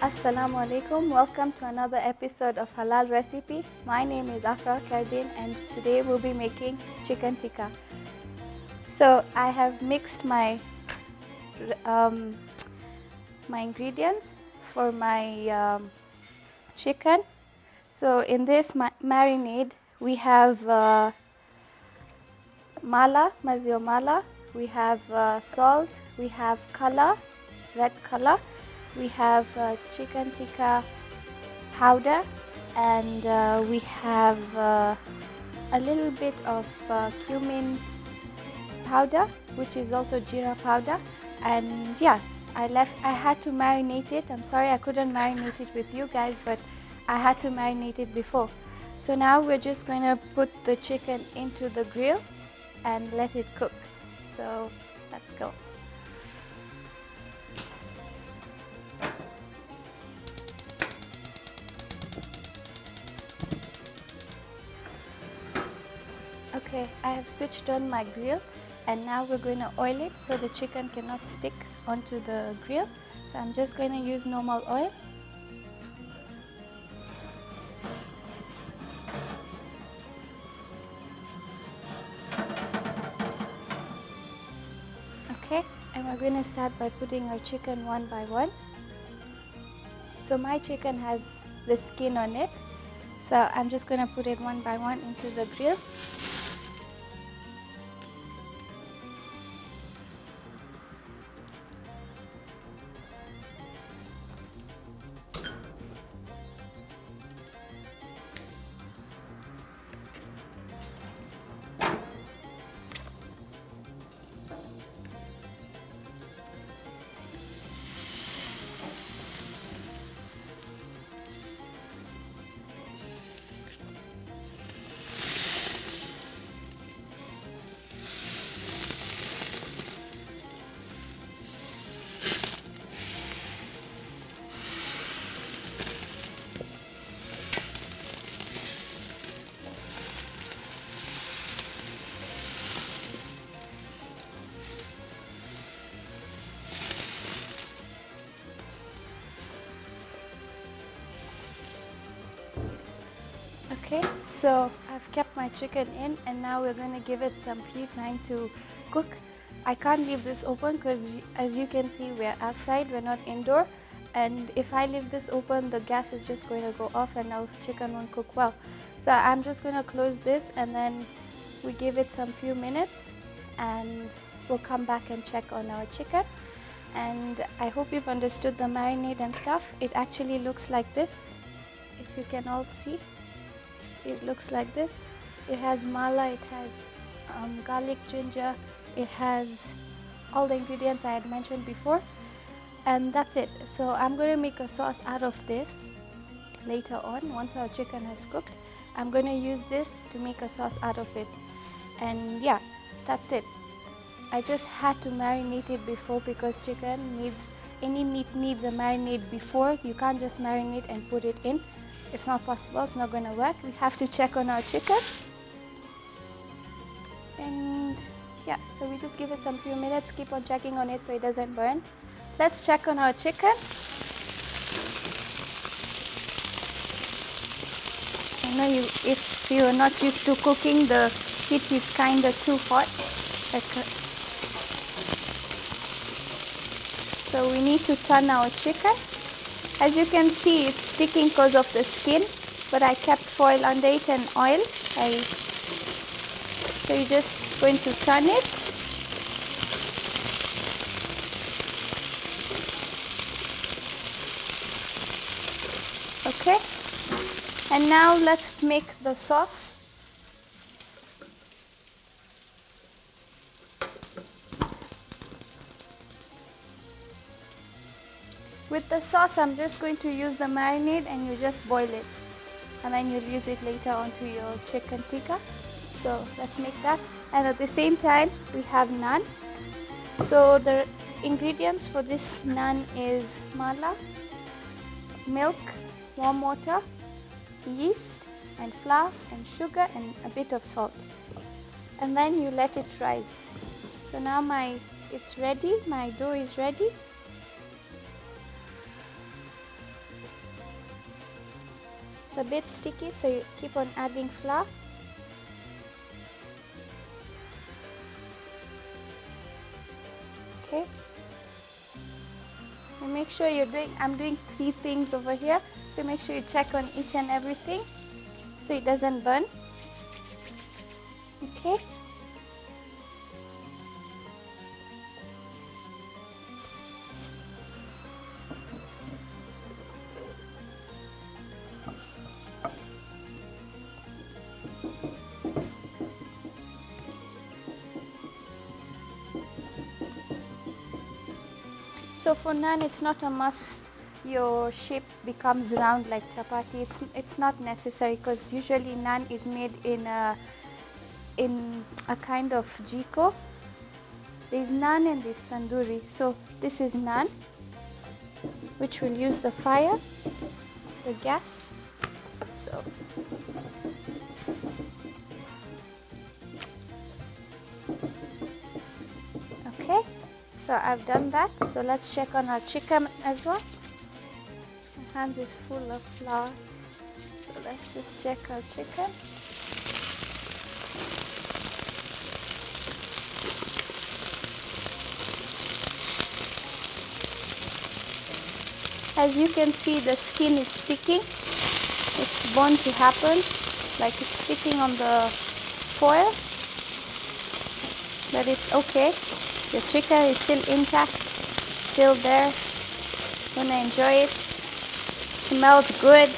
Assalamu alaikum. Welcome to another episode of Halal Recipe. My name is Afra Kardin and today we'll be making chicken tikka. So I have mixed my ingredients for my chicken. So in this marinade we have mazio mala, we have salt, we have color, red color, we have chicken tikka powder, and we have a little bit of cumin powder, which is also jeera powder. And yeah, I had to marinate it. I'm sorry I couldn't marinate it with you guys, but I had to marinate it before. So now we're just going to put the chicken into the grill and let it cook. So let's go. Okay, I have switched on my grill and now we're going to oil it so the chicken cannot stick onto the grill. So I'm just going to use normal oil. Okay, and we're going to start by putting our chicken one by one. So my chicken has the skin on it, so I'm just going to put it one by one into the grill. Okay, so I've kept my chicken in and now we're going to give it some few time to cook. I can't leave this open because as you can see we're outside, we're not indoor, and if I leave this open the gas is just going to go off and our chicken won't cook well. So I'm just going to close this and then we give it some few minutes and we'll come back and check on our chicken. And I hope you've understood the marinade and stuff. It actually looks like this, if you can all see. It looks like this. It has mala, it has garlic, ginger, it has all the ingredients I had mentioned before, and that's it. So I'm going to make a sauce out of this later on. Once our chicken has cooked, I'm going to use this to make a sauce out of it. And yeah, that's it. I just had to marinate it before because any meat needs a marinade before. You can't just marinate and put it in. It's not possible, it's not going to work. We have to check on our chicken. And yeah, so we just give it some few minutes, keep on checking on it so it doesn't burn. Let's check on our chicken. I know if you're not used to cooking, the heat is kind of too hot. So we need to turn our chicken. As you can see, it's sticking because of the skin, but I kept foil under it and oil. So you're just going to turn it. Okay, and now let's make the sauce. With the sauce, I'm just going to use the marinade and you just boil it. And then you'll use it later onto your chicken tikka. So let's make that. And at the same time, we have naan. So the ingredients for this naan is mala, milk, warm water, yeast, and flour, and sugar, and a bit of salt. And then you let it rise. So now it's ready, my dough is ready. It's a bit sticky, so you keep on adding flour. Okay. And make sure I'm doing 3 things over here, so make sure you check on each and everything so it doesn't burn. Okay. So for naan, it's not a must your shape becomes round like chapati. It's not necessary, because usually naan is made in a kind of jiko. There's naan and there's tandoori. So this is naan, which will use the fire, the gas. So okay. So I've done that. So let's check on our chicken as well. My hand is full of flour. So let's just check our chicken. As you can see, the skin is sticking. It's bound to happen, like it's sticking on the foil. But it's okay. The chicken is still intact, still there. Gonna enjoy it. Smells good.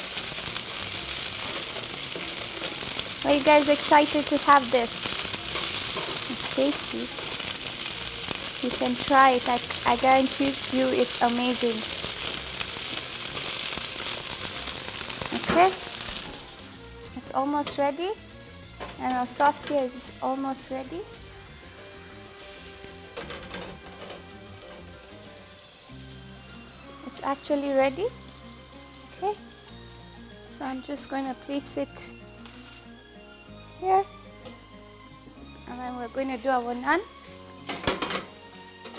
Are you guys excited to have this? It's tasty. You can try it. I guarantee you it's amazing. Okay. It's almost ready. And our sauce here is almost ready. Actually ready. Okay, so I'm just going to place it here, and then we're going to do our naan.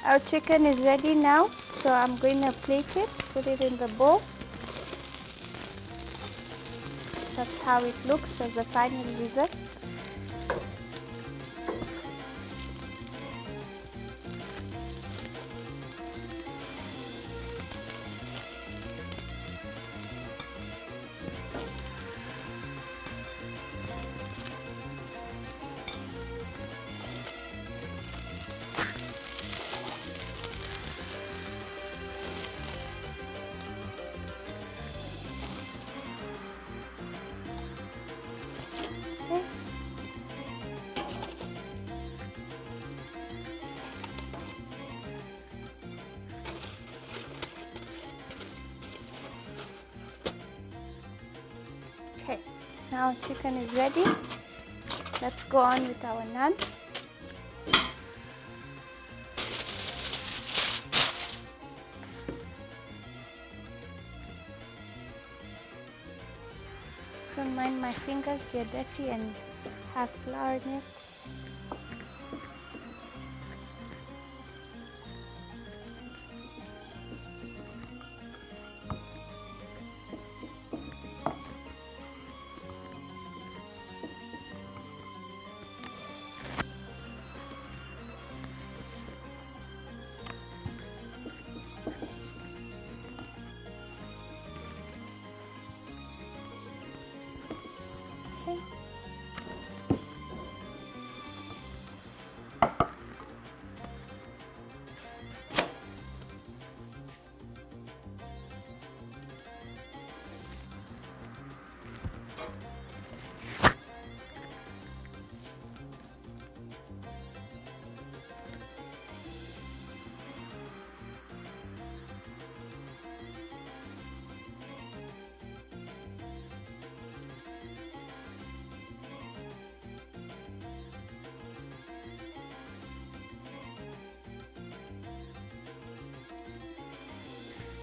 Our chicken is ready now, so I'm going to plate it, put it in the bowl. That's how it looks as the final result. Okay, now chicken is ready. Let's go on with our naan. Don't mind my fingers, they're dirty and have flour in it.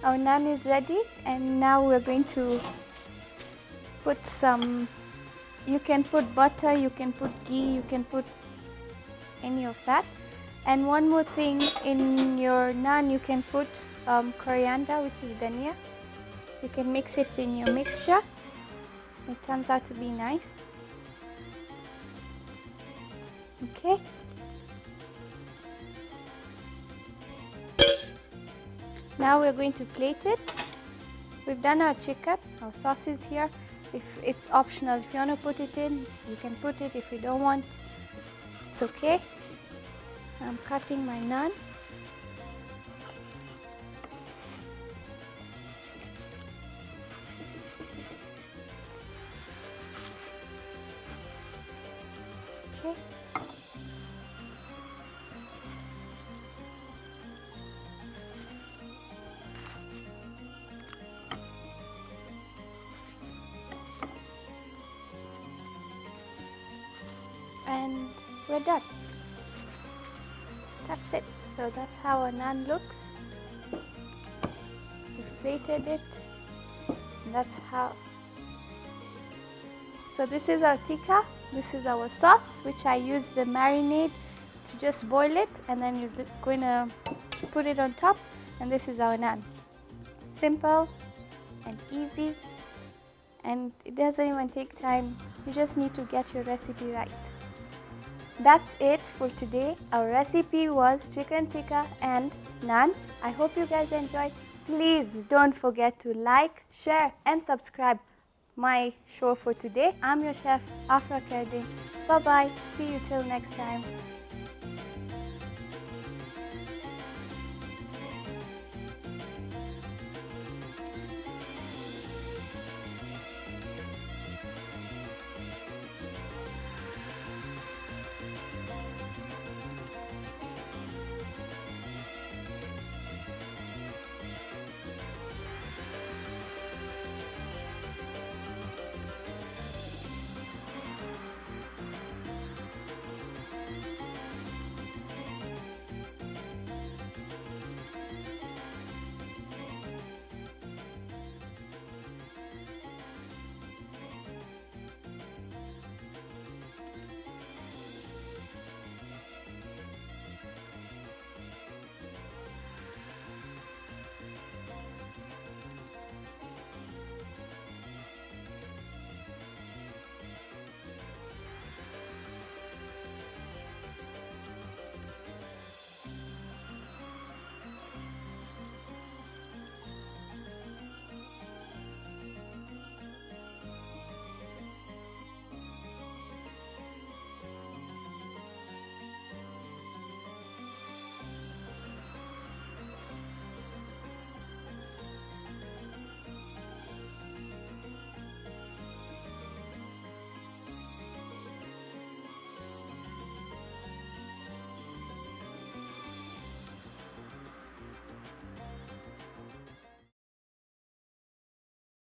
Our naan is ready, and now we're going to put some, you can put butter, you can put ghee, you can put any of that. And one more thing, in your naan you can put coriander, which is dhania. You can mix it in your mixture. It turns out to be nice. Okay. Now we're going to plate it. We've done our chicken, our sauce is here. If it's optional, if you want to put it in, you can put it. If you don't want, it's okay. I'm cutting my naan. Okay. And we're done. That's it. So that's how a naan looks. We've plated it. And that's how. So this is our tikka. This is our sauce, which I use the marinade to just boil it, and then you're going to put it on top. And this is our naan. Simple and easy, and it doesn't even take time. You just need to get your recipe right. That's it for today. Our recipe was chicken tikka and naan. I hope you guys enjoyed. Please don't forget to like, share and subscribe my show for today. I'm your chef, Afra Kerdin. Bye bye. See you till next time.